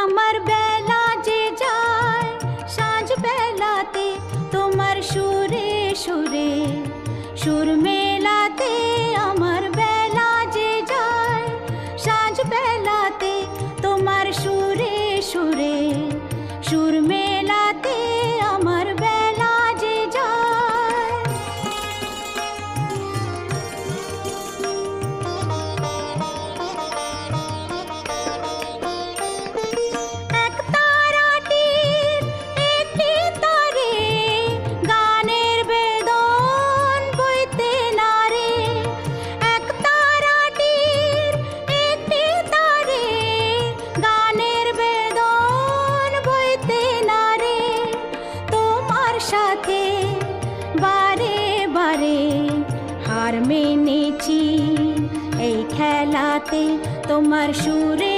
আমার বেলা যে যায় সাঁঝ বেলাতে তোমার সুরে সুরে সুর মেলাতে। আমার বেলা যে যায় সাঁঝ বেলাতে তোমার সুরে সুরে সুর মেলাতে। আমার বেলা যে যায় এক তারাটির একটি তারে গানের বেদন বইতে নারে। এক তারাটির একটি তারে গানের বেদন বইতে নারে। তোমার সাথে বারে বারে হার মেনেছি এই খেলাতে। তোমার সুরে